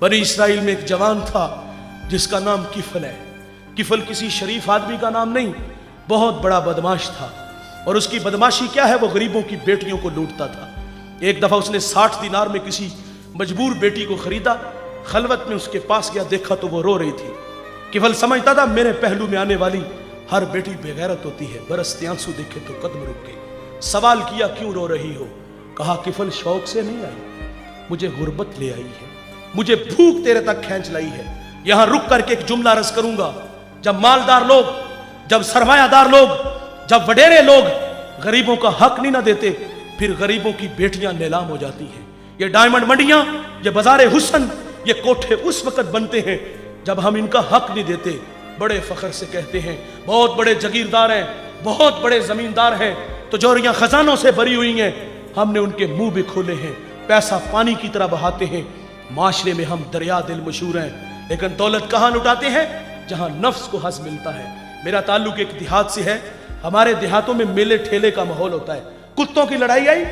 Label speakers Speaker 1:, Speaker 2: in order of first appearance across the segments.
Speaker 1: बनी इसराइल में एक जवान था जिसका नाम किफल है। किफल किसी शरीफ आदमी का नाम नहीं, बहुत बड़ा बदमाश था। और उसकी बदमाशी क्या है, वो गरीबों की बेटियों को लूटता था। एक दफा उसने 60 दिनार में किसी मजबूर बेटी को खरीदा। खलवत में उसके पास गया, देखा तो वो रो रही थी। किफल समझता था मेरे पहलू में आने वाली हर बेटी बेगैरत होती है। बरसते आंसू देखे तो कदम रुक गए। सवाल किया क्यों रो रही हो? कहा किफल शौक से नहीं आई, मुझे गुर्बत ले आई है, मुझे भूख तेरे तक खींच लाई है। यहां रुक करके एक जुमला रस करूंगा। जब मालदार लोग, जब सरमायादार लोग, जब वडेरे लोग गरीबों का हक नहीं ना देते, फिर गरीबों की बेटियां नीलाम हो जाती हैं। ये डायमंड मंडियां, ये बाजारे हुस्न, ये कोठे उस वक्त बनते हैं जब हम इनका हक नहीं देते। बड़े फख्र से कहते हैं बहुत बड़े जगीरदार हैं, बहुत बड़े जमींदार हैं, तिजोरियां खजानों से भरी हुई हैं, हमने उनके मुंह भी खोले हैं, पैसा पानी की तरह बहाते हैं। माशरे में हम दरिया दिल मशहूर हैं, लेकिन दौलत कहां लुटाते हैं? जहां नफ्स को हज़ मिलता है। मेरा ताल्लुक एक देहात से है। हमारे देहातों में मेले ठेले का माहौल होता है। कुत्तों की लड़ाई आई,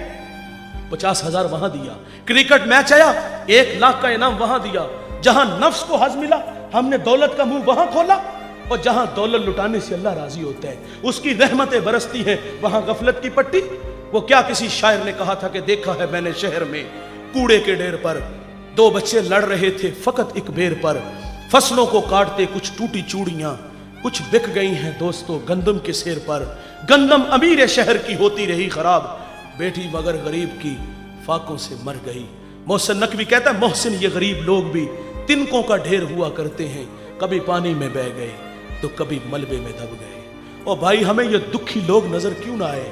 Speaker 1: 50,000 वहां दिया। क्रिकेट मैच आया, 1 लाख का इनाम वहां दिया। जहां नफ्स को हज़ मिला, हमने दौलत का मुंह वहां खोला। और जहां दौलत लुटाने से अल्लाह राजी होता है, उसकी रहमतें बरसती हैं, वहां गफलत की पट्टी। वो क्या किसी शायर ने कहा था कि देखा है मैंने शहर में कूड़े के ढेर पर 2 बच्चे लड़ रहे थे फकत एक बेर पर। फसलों को काटते कुछ टूटी चूड़ियां, कुछ बिक गई हैं दोस्तों गंदम के सिर पर। गंदम अमीर शहर की होती रही खराब, बेटी मगर गरीब की फाकों से मर गई। मोहसिन नकवी कहता है मोहसिन ये गरीब लोग भी तिनकों का ढेर हुआ करते हैं, कभी पानी में बह गए तो कभी मलबे में दब गए। और भाई हमें ये दुखी लोग नजर क्यों ना आए?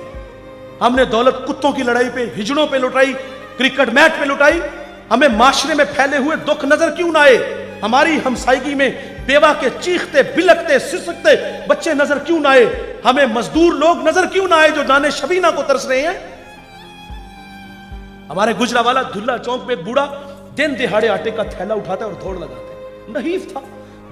Speaker 1: हमने दौलत कुत्तों की लड़ाई पे, हिजड़ों पे लुटाई, क्रिकेट मैच पे लुटाई। हमें माशरे में फैले हुए दुख नजर क्यों ना आए? हमारी हमसायगी में बेवा के चीखते बिलकते सिसकते बच्चे नजर क्यों ना आए? हमें मजदूर लोग नजर क्यों ना आए जो दाने शबीना को तरस रहे हैं? हमारे गुजरावाला दुल्ला चौक में एक बूढ़ा दिन दिहाड़े आटे का थैला उठाता है और दौड़ लगाता है। नहीफ था,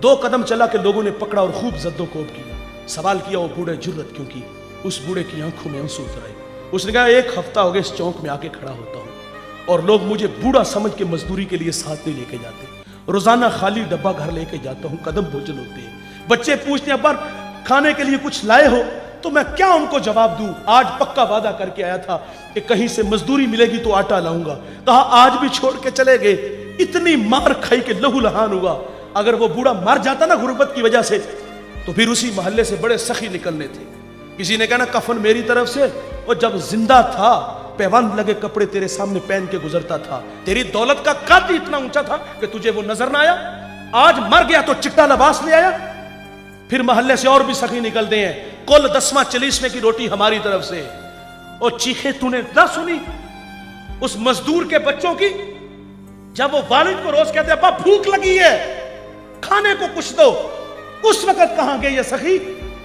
Speaker 1: 2 कदम चला के लोगों ने पकड़ा और खूब जद्दोकोब किया। सवाल किया वो बूढ़े जुर्रत क्यों की? उस बूढ़े की आंखों में आंसू उतर आए। उसने कहा 1 हफ्ता हो गया इस चौक में आके खड़ा होता हूं और लोग मुझे बूढ़ा समझ के मजदूरी के लिए साथ नहीं लेके जाते। रोजाना खाली डब्बा घर लेके जाता हूं, कदम भोजन होते हैं। बच्चे पूछते हैं अब्बा खाने के लिए कुछ लाए हो? तो मैं क्या उनको जवाब दूं? आज पक्का वादा करके आया था कि कहीं से मजदूरी मिलेगी तो आटा लाऊंगा। कहा आज भी छोड़ के चले गए। इतनी मार खाई के लहू लहान हुआ। अगर वो बूढ़ा मर जाता ना गुर्बत की वजह से, तो फिर उसी मोहल्ले से बड़े सखी निकलने थे। किसी ने कहा ना कफन मेरी तरफ से, और जब जिंदा था पैबंद लगे कपड़े तेरे सामने पहन के गुजरता था। तेरी दौलत का कद इतना ऊंचा था कि तुझे वो नजर ना आया। आज मर गया तो चिट्टा लिबास ले आया। फिर मोहल्ले से और भी सखी निकलते हैं, कुल 10वां 40वें की रोटी हमारी तरफ से। और चीखे तूने ना सुनी उस मजदूर के बच्चों की, जब वो वालिद को रोज कहते अब्बा भूख लगी है, खाने को कुछ दो। उस वक्त कहां गए ये सखी?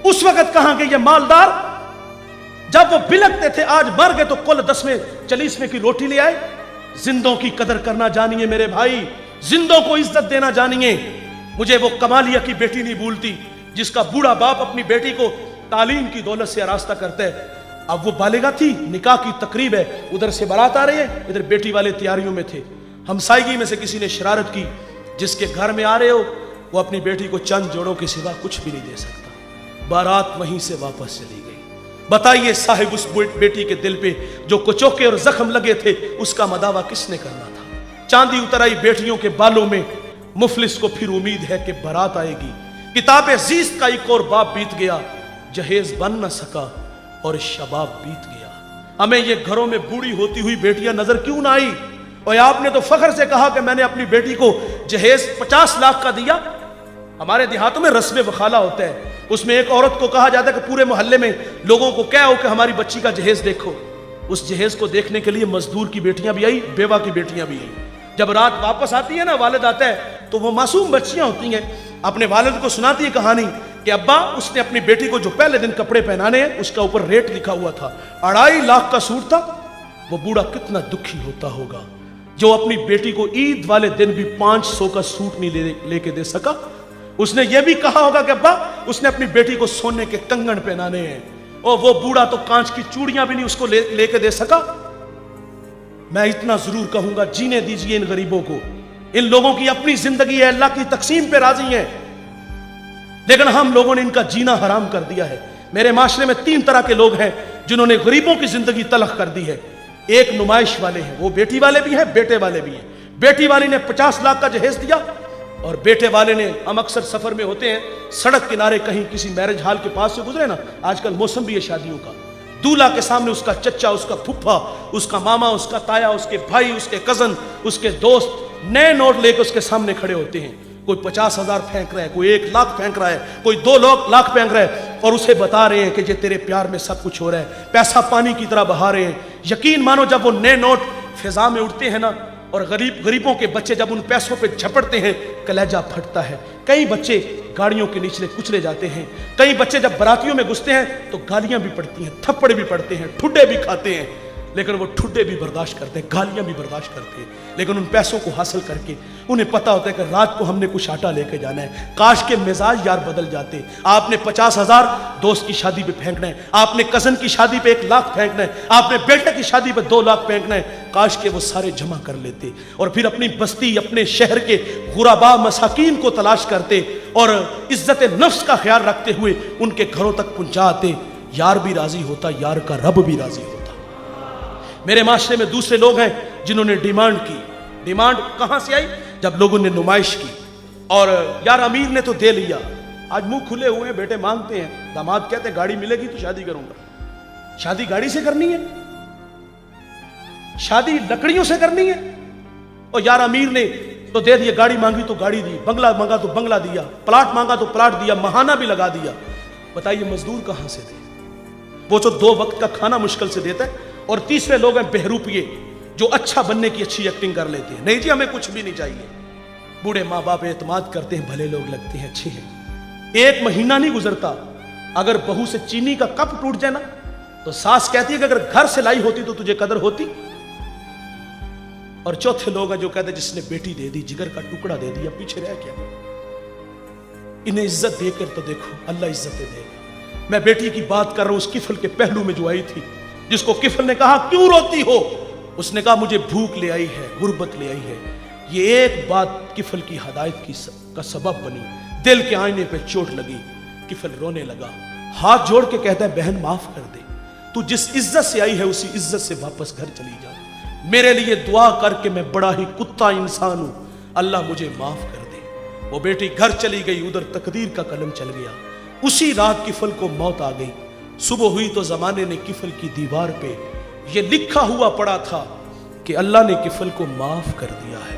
Speaker 1: उस वक्त कहां गए ये मालदार? जब वो बिलकते थे आज मर गए तो कुल 10वें 40वें की रोटी ले आए। जिंदों की कदर करना जानिए मेरे भाई, जिंदों को इज्जत देना जानिए। मुझे वो कमालिया की बेटी नहीं भूलती जिसका बूढ़ा बाप अपनी बेटी को तालीम की दौलत से आरास्ता करता है। अब वो बालिगा थी, निकाह की तकरीब है, उधर से बारात आ रही है, इधर बेटी वाले तैयारियों में थे। हमसायगी में से किसी ने शरारत की, जिसके घर में आ रहे हो वो अपनी बेटी को चंद जोड़ों के सिवा कुछ भी नहीं दे सकता। बारात वहीं से वापस चली गई। बताइए साहिब उस बेटी के दिल पे जो कुचोके और जख्म लगे थे उसका मदावा किसने करना था? चांदी उतर आई बेटियों के बालों में। मुफलिस को फिर उम्मीद है कि बारात आएगी। किताब अजीज का एक और बाप बीत गया, जहेज बन न सका और शबाब बीत गया। हमें ये घरों में बूढ़ी होती हुई बेटियां नजर क्यों ना आई? और आपने तो फख्र से कहा कि मैंने अपनी बेटी को जहेज 50 लाख का दिया। हमारे देहातों में रस्म वखाला होता है, उसमें एक औरत को कहा जाता है कि पूरे मोहल्ले में लोगों को क्या हो कि हमारी बच्ची का जहेज देखो। उस जहेज को देखने के लिए मजदूर की बेटियां भी आई, बेवा की बेटियां भी आई। जब रात वापस आती है ना, वालिद आता है तो वो मासूम बच्चियां होती हैं, अपने वालिद को सुनाती है कहानी कि अब्बा उसने अपनी बेटी को जो पहले दिन कपड़े पहनाने हैं उसका ऊपर रेट लिखा हुआ था, 2.5 लाख का सूट था। वो बूढ़ा कितना दुखी होता होगा जो अपनी बेटी को ईद वाले दिन भी 500 का सूट नहीं लेके दे सका। उसने ये भी कहा होगा कि अब्बा उसने अपनी बेटी को सोने के कंगन पहनाने हैं, और वो बूढ़ा तो कांच की चूड़ियां भी नहीं उसको लेके दे सका। मैं इतना जरूर कहूंगा, जीने दीजिए इन गरीबों को। इन लोगों की अपनी जिंदगी है, अल्लाह की तकसीम पे राजी है, लेकिन हम लोगों ने इनका जीना हराम कर दिया है। मेरे माशरे में 3 तरह के लोग हैं जिन्होंने गरीबों की जिंदगी तलख कर दी है। एक नुमाइश वाले हैं, वो बेटी वाले भी हैं, बेटे वाले भी हैं। बेटी वाली ने 50 लाख का जहेज दिया और बेटे वाले ने, हम अक्सर सफर में होते हैं, सड़क किनारे कहीं किसी मैरिज हॉल के पास से गुजरे ना, आजकल मौसम भी है शादियों का, दूल्हा के सामने उसका चचा, उसका फुफ्फा, उसका मामा, उसका ताया, उसके भाई, उसके कजन, उसके दोस्त नए नोट लेकर उसके सामने खड़े होते हैं। कोई 50,000 फेंक रहा है, कोई 1 लाख फेंक रहा है, कोई 2 लाख फेंक रहा है और उसे बता रहे हैं कि ये तेरे प्यार में सब कुछ हो रहा है, पैसा पानी की तरह बहा रहे हैं। यकीन मानो जब वो नए नोट फिजा में उड़ते हैं ना, और गरीबों के बच्चे जब उन पैसों पे झपटते हैं, कलेजा फटता है। कई बच्चे गाड़ियों के नीचे कुचले जाते हैं, कई बच्चे जब बारातियों में घुसते हैं तो गालियां भी पड़ती हैं, थप्पड़ भी पड़ते हैं, ठुड्डे भी खाते हैं, लेकिन वो ठुड्डे भी बर्दाश्त करते हैं, गालियां भी बर्दाश्त करते हैं। लेकिन उन पैसों को हासिल करके उन्हें पता होता है कि रात को हमने कुछ आटा लेके जाना है। काश के मिजाज यार बदल जाते। आपने 50,000 दोस्त की शादी पे फेंकना है, आपने कजन की शादी पे 1 लाख फेंकना है, आपने बेटे की शादी पे 2 लाख फेंकना है। काश के वो सारे जमा कर लेते और फिर अपनी बस्ती, अपने शहर के गुराबा मसाकीन को तलाश करते और इज्जत नफ्स का ख्याल रखते हुए उनके घरों तक पहुंचाते। यार भी राजी होता, यार का रब भी राजी होता। मेरे माशरे में दूसरे लोग हैं जिन्होंने डिमांड की। डिमांड कहां से आई? जब लोगों ने नुमाइश की और यार अमीर ने तो दे लिया, आज मुंह खुले हुए हैं, बेटे मांगते हैं, दामाद कहते हैं गाड़ी मिलेगी तो शादी करूंगा। शादी गाड़ी से करनी है? शादी लकड़ियों से करनी है? और यार अमीर ने तो दे दिया, गाड़ी मांगी तो गाड़ी दी, बंगला मांगा तो बंगला दिया, प्लाट मांगा तो प्लाट दिया, महाना भी लगा दिया। बताइए मजदूर कहां से दे? वो तो 2 वक्त का खाना मुश्किल से देता है। और तीसरे लोग हैं बहरूपिये, जो अच्छा बनने की अच्छी एक्टिंग कर लेते हैं। नहीं जी हमें कुछ भी नहीं चाहिए। बूढ़े माँ बाप एतमाद करते हैं, भले लोग लगते हैं, अच्छे हैं। 1 महीना नहीं गुजरता, अगर बहू से चीनी का कप टूट जाए ना तो सास कहती है कि अगर घर से लाई होती तो तुझे कदर होती। और चौथे लोग हैं जो कहते हैं जिसने बेटी दे दी, जिगर का टुकड़ा दे दिया, पीछे रह क्या? इन्हें इज्जत देकर तो देखो अल्लाह इज्जतें देगा। मैं बेटी की बात कर रहा हूं, उस किफल के पहलू में जो आई थी, जिसको किफल ने कहा क्यों रोती हो, उसने कहा मुझे भूख ले आई है, गुर्बत ले आई है। ये एक बात किफल की हदायत का सबब बनी। दिल के आईने पे चोट लगी, किफल रोने लगा, हाथ जोड़ के कहता है बहन माफ कर दे, तू जिस इज्जत से आई है उसी इज्जत से वापस घर चली जा। मेरे लिए दुआ करके मैं बड़ा ही कुत्ता इंसान हूं, अल्लाह मुझे माफ कर दे। वो बेटी घर चली गई, उधर तकदीर का कलम चल गया। उसी रात किफल को मौत आ गई। सुबह हुई तो जमाने ने किफल की दीवार पे ये लिखा हुआ पड़ा था कि अल्लाह ने किफल को माफ कर दिया है।